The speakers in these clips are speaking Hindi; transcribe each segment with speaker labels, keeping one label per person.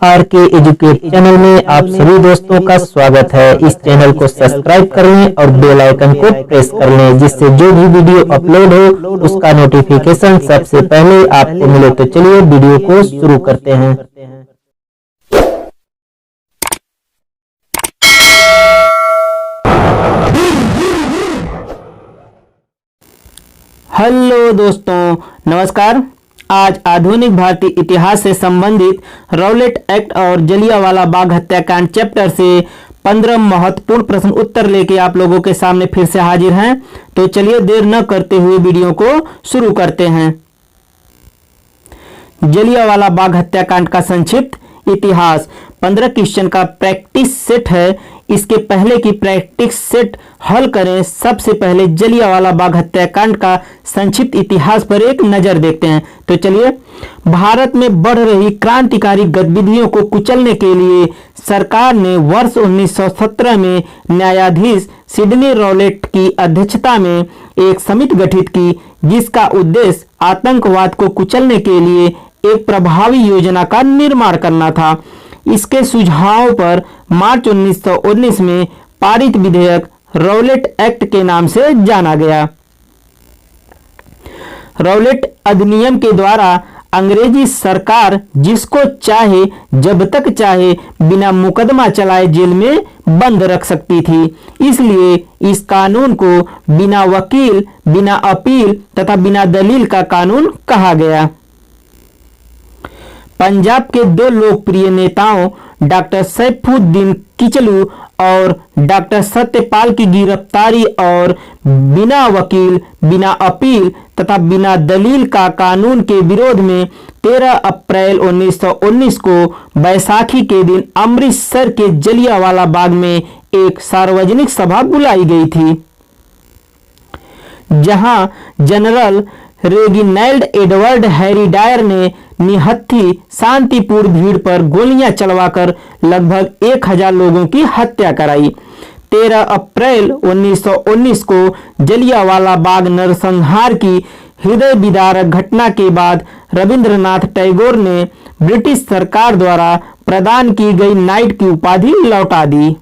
Speaker 1: आर के एजुकेट चैनल में आप सभी दोस्तों का स्वागत है। इस चैनल को सब्सक्राइब कर लें और बेल आइकन को प्रेस कर लें, जिससे जो भी वीडियो अपलोड हो उसका नोटिफिकेशन सबसे पहले आपको मिले। तो चलिए वीडियो को शुरू करते हैं। हेलो दोस्तों, नमस्कार। आज आधुनिक भारतीय इतिहास से संबंधित रॉलेट एक्ट और जलियांवाला बाग हत्याकांड चैप्टर से 15 महत्वपूर्ण प्रश्न उत्तर लेके आप लोगों के सामने फिर से हाजिर हैं। तो चलिए देर न करते हुए वीडियो को शुरू करते हैं। जलियांवाला बाग हत्याकांड का संक्षिप्त इतिहास 15 क्वेश्चन का प्रैक्टिस सेट है। इसके पहले की प्रैक्टिस सेट हल करें। सबसे पहले जलियांवाला बाग हत्याकांड का संक्षिप्त इतिहास पर एक नजर देखते हैं। तो चलिए, भारत में बढ़ रही क्रांतिकारी गतिविधियों को कुचलने के लिए सरकार ने वर्ष 1917 में न्यायाधीश सिडनी रॉलेट की अध्यक्षता में एक समिति गठित की, जिसका उद्देश्य आतंकवाद को कुचलने के लिए एक प्रभावी योजना का निर्माण करना था। इसके सुझावों पर मार्च 1919 में पारित विधेयक रॉलेट एक्ट के नाम से जाना गया। रॉलेट अधिनियम के द्वारा अंग्रेजी सरकार जिसको चाहे जब तक चाहे बिना मुकदमा चलाए जेल में बंद रख सकती थी। इसलिए इस कानून को बिना वकील, बिना अपील तथा बिना दलील का कानून कहा गया। पंजाब के दो लोकप्रिय नेताओं डॉक्टर सैफुद्दीन किचलू और डॉक्टर सत्यपाल की गिरफ्तारी और बिना वकील, बिना अपील तथा बिना दलील का कानून के विरोध में 13 अप्रैल 1919 को बैसाखी के दिन अमृतसर के जलियांवाला बाग में एक सार्वजनिक सभा बुलाई गई थी, जहां General Reginald Edward Harry Dyer ने निहत्थी शांतिपूर्ण भीड़ पर गोलियां चलवाकर लगभग 1000 लोगों की हत्या कराई। 13 अप्रैल 1919 को जलियांवाला बाग नरसंहार की हृदय विदारक घटना के बाद रविंद्रनाथ टैगोर ने ब्रिटिश सरकार द्वारा प्रदान की गई नाइट की उपाधि लौटा दी।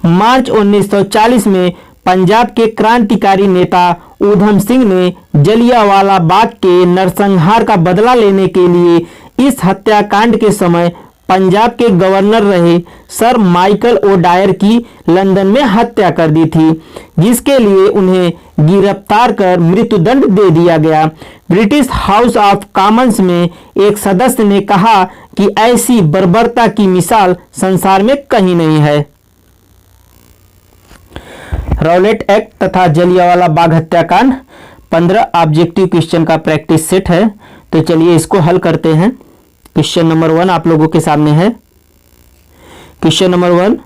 Speaker 1: मार्च 1940 में पंजाब के क्रांतिकारी नेता ऊधम सिंह ने जलियांवाला बाग के नरसंहार का बदला लेने के लिए इस हत्याकांड के समय पंजाब के गवर्नर रहे सर माइकल ओ डायर की लंदन में हत्या कर दी थी, जिसके लिए उन्हें गिरफ्तार कर मृत्युदंड दे दिया गया। ब्रिटिश हाउस ऑफ कॉमन्स में एक सदस्य ने कहा कि ऐसी बर्बरता की मिसाल संसार में कहीं नहीं है। रॉलेट एक्ट तथा जलियांवाला बाग हत्याकांड 15 ऑब्जेक्टिव क्वेश्चन का प्रैक्टिस सेट है। तो चलिए इसको हल करते हैं। क्वेश्चन नंबर 1 आप लोगों के सामने है। क्वेश्चन नंबर 1,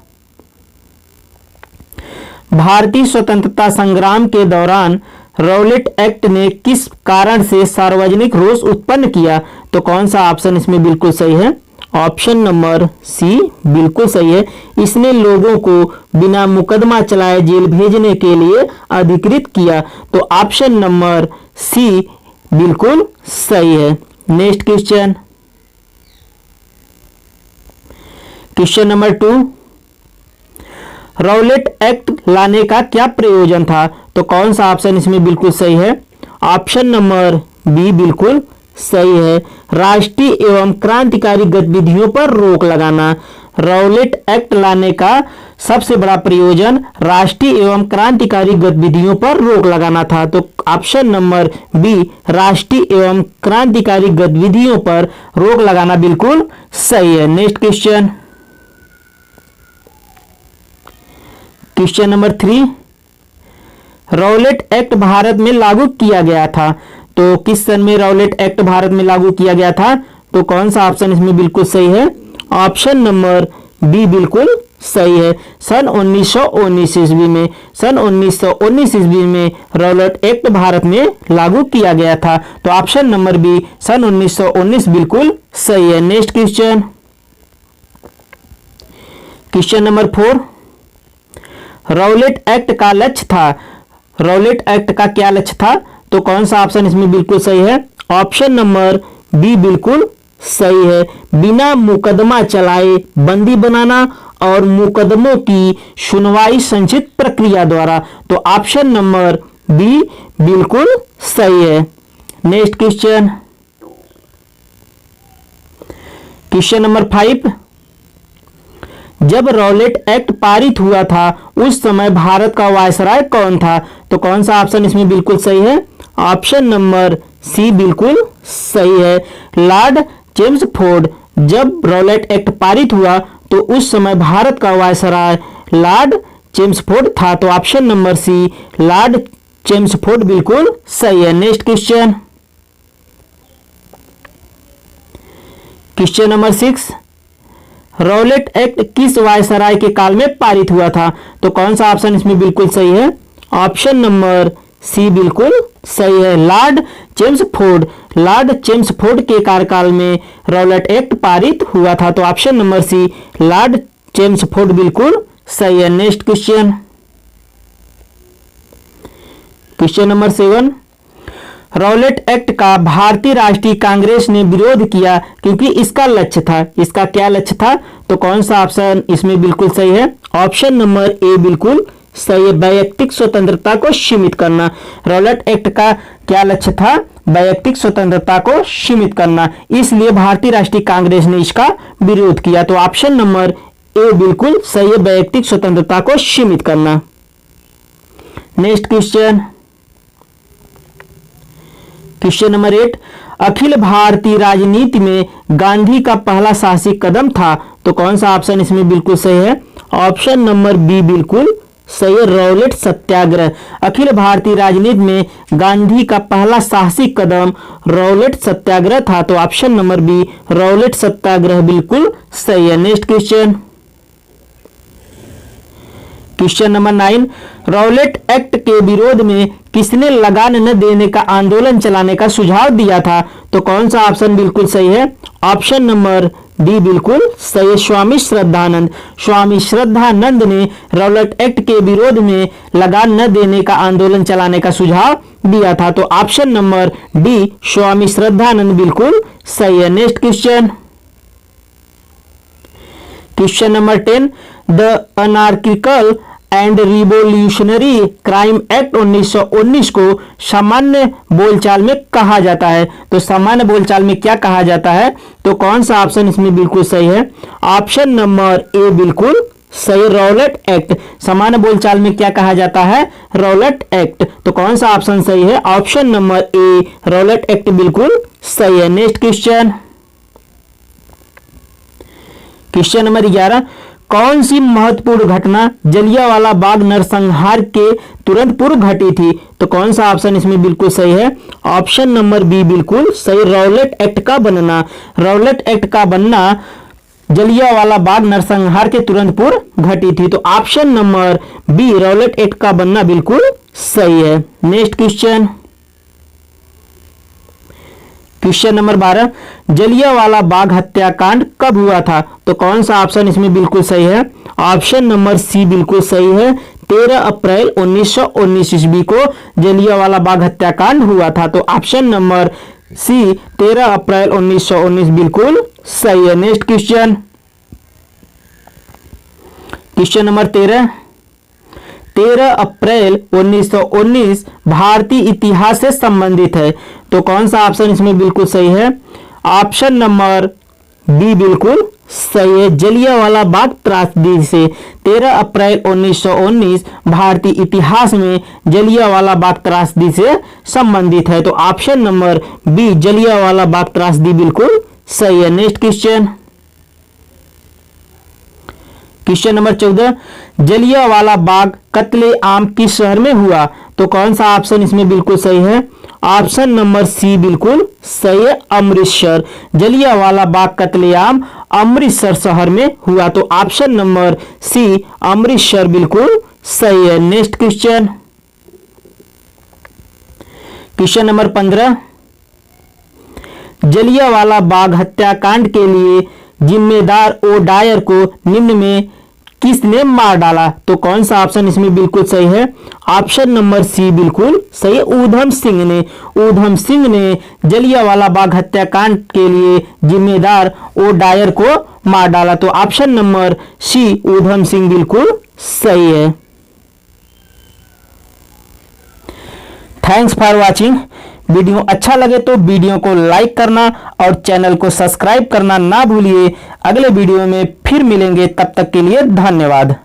Speaker 1: भारतीय स्वतंत्रता संग्राम के दौरान रॉलेट एक्ट ने किस कारण से सार्वजनिक रोष उत्पन्न किया? तो कौन सा ऑप्शन इसमें बिल्कुल सही है? ऑप्शन नंबर सी बिल्कुल सही है। इसने लोगों को बिना मुकदमा चलाए जेल भेजने के लिए अधिकृत किया। तो ऑप्शन नंबर सी बिल्कुल सही है। Next question, question number 2, Rowlatt act लाने का क्या प्रयोजन था? तो कौन सा ऑप्शन इसमें बिल्कुल सही है? ऑप्शन नंबर बी बिल्कुल सही है। राष्ट्रीय एवं क्रांतिकारी गतिविधियों पर रोक लगाना। रॉलेट एक्ट लाने का सबसे बड़ा प्रयोजन राष्ट्रीय एवं क्रांतिकारी गतिविधियों पर रोक लगाना था। तो ऑप्शन नंबर बी राष्ट्रीय एवं क्रांतिकारी गतिविधियों पर रोक लगाना बिल्कुल सही है। Next question, question number 3, Rowlatt act Bharat में लागू किया गया था। तो किस सन में रॉलेट एक्ट भारत में लागू किया गया था? तो कौन सा ऑप्शन इसमें बिल्कुल सही है? ऑप्शन नंबर बी बिल्कुल सही है। सन 1919 ईस्वी में। सन 1919 ईस्वी में रॉलेट एक्ट भारत में लागू किया गया था। तो ऑप्शन नंबर बी सन 1919 बिल्कुल सही है। Next question, question number 4, Rowlatt Act का लक्ष्य था। रॉलेट एक्ट का क्या लक्ष्य था? तो कौन सा ऑप्शन इसमें बिल्कुल सही है? ऑप्शन नंबर बी बिल्कुल सही है। बिना मुकदमा चलाए बंदी बनाना और मुकदमों की सुनवाई संचित प्रक्रिया द्वारा, तो ऑप्शन नंबर बी बिल्कुल सही है। नेक्स्ट क्वेश्चन, क्वेश्चन नंबर 5, जब रॉलेट एक्ट पारित हुआ था उस समय भारत का वायसराय कौन था? तो कौन सा ऑप्शन इसमें बिल्कुल सही है? ऑप्शन नंबर सी बिल्कुल सही है, लॉर्ड चेम्सफोर्ड। जब रॉलेट एक्ट पारित हुआ तो उस समय भारत का वायसराय लॉर्ड चेम्सफोर्ड था, तो option number C Lord Chelmsford बिल्कुल सही है। Next question, question number 6, Rowlatt Act किस वायसराय के काल में पारित हुआ था? तो कौन सा ऑप्शन इसमें बिल्कुल सही है? ऑप्शन नंबर सी बिल्कुल सही है, लॉर्ड चेम्सफोर्ड। लॉर्ड चेम्सफोर्ड के कार्यकाल में रॉलेट एक्ट पारित हुआ था, तो option number C Lord Chelmsford बिल्कुल सही है। Next question, question number 7, Rowlatt Act का भारतीय राष्ट्रीय कांग्रेस ने विरोध किया क्योंकि इसका लक्ष्य था, इसका क्या लक्ष्य था? तो कौन सा ऑप्शन इसमें बिल्कुल सही है? ऑप्शन नंबर ए बिल्कुल सही है, वैयक्तिक स्वतंत्रता को सीमित करना। रॉलेट एक्ट का क्या लक्ष्य था? वैयक्तिक स्वतंत्रता को सीमित करना, इसलिए भारतीय राष्ट्रीय कांग्रेस ने इसका विरोध किया, तो ऑप्शन नंबर ए बिल्कुल सही है, वैयक्तिक स्वतंत्रता को सीमित करना। Next question, question number 8, Akhil Bharatiya राजनीति में गांधी का पहला साहसिक कदम था, तो कौन सा ऑप्शन इसमें बिल्कुल सही है? ऑप्शन नंबर बी बिल्कुल सही है, रॉलेट सत्याग्रह। अखिल भारतीय राजनीति में गांधी का पहला साहसिक कदम रॉलेट सत्याग्रह था, तो ऑप्शन नंबर बी रॉलेट सत्याग्रह बिल्कुल सही है। Next question, question number 9, Rowlatt act के विरोध में किसने लगान न देने का आंदोलन चलाने का सुझाव दिया था? तो कौन सा ऑप्शन बिल्कुल सही है? ऑप्शन नंबर डी बिल्कुल सही है, स्वामी श्रद्धानंद। स्वामी श्रद्धानंद ने रॉलेट एक्ट के विरोध में लगान न देने का आंदोलन चलाने का सुझाव दिया था, तो option number D Swami Shraddhanand बिल्कुल सही है। Next question, question number 10, the anarchical and revolutionary crime act 1919 को सामान्य बोलचाल में कहा जाता है, तो सामान्य बोलचाल में क्या कहा जाता है? तो कौन सा ऑप्शन इसमें बिल्कुल सही है? ऑप्शन नंबर ए बिल्कुल सही, रॉलेट एक्ट। सामान्य बोलचाल में क्या कहा जाता है? Rowlatt act. तो कौन सा ऑप्शन सही है? Option number A Rowlatt act बिल्कुल सही है। नेक्स्ट क्वेश्चन, क्वेश्चन नंबर 11, कौन सी महत्वपूर्ण घटना जलियांवाला बाग नरसंहार के तुरंत पूर्व घटी थी? तो कौन सा ऑप्शन इसमें बिल्कुल सही है? ऑप्शन नंबर बी बिल्कुल सही, रॉलेट एक्ट का बनना। रॉलेट एक्ट का बनना जलियांवाला बाग नरसंहार के तुरंत पूर्व घटी थी, तो option number B Rowlatt Act का बनना बिल्कुल सही है। Next question, question number 12, Jallianwala Bagh हत्याकांड कब हुआ था? तो कौन सा ऑप्शन इसमें बिल्कुल सही है? ऑप्शन नंबर सी बिल्कुल सही है, 13 अप्रैल 1919 ईस्वी को जलियांवाला बाग हत्याकांड हुआ था, तो ऑप्शन नंबर सी 13 अप्रैल 1919 बिल्कुल सही है। नेक्स्ट क्वेश्चन, क्वेश्चन नंबर 13 अप्रैल 1919 भारतीय इतिहास से संबंधित है, तो कौन सा ऑप्शन इसमें बिल्कुल सही है? ऑप्शन नंबर बी बिल्कुल सही है, जलियांवाला बाग त्रासदी से। 13 अप्रैल 1919 भारतीय इतिहास में जलियांवाला बाग त्रासदी से संबंधित है, तो option number B Jallianwala Bagh त्रासदी बिल्कुल सही है। Next question, question number 14, Jallianwala Bagh कत्लेआम किस शहर में हुआ? तो कौन सा ऑप्शन इसमें बिल्कुल सही है? ऑप्शन नंबर सी बिल्कुल सही है, अमृतसर। जलियांवाला बाग कत्लेआम अमृतसर शहर में हुआ, तो ऑप्शन नंबर सी अमृतसर बिल्कुल सही है। Next question, question number 15, Jallianwala Bagh हत्याकांड के लिए जिम्मेदार ओ डायर को निम्न में किसने मार डाला? तो कौन सा ऑप्शन इसमें बिल्कुल सही है? ऑप्शन नंबर सी बिल्कुल सही है, ऊधम सिंह ने। ऊधम सिंह ने जलियांवाला बाग हत्याकांड के लिए जिम्मेदार ओ डायर को मार डाला। तो ऑप्शन नंबर सी ऊधम सिंह बिल्कुल सही है। Thanks for watching. वीडियो अच्छा लगे तो वीडियो को लाइक करना और चैनल को सब्सक्राइब करना ना भूलिए। अगले वीडियो में फिर मिलेंगे, तब तक के लिए धन्यवाद।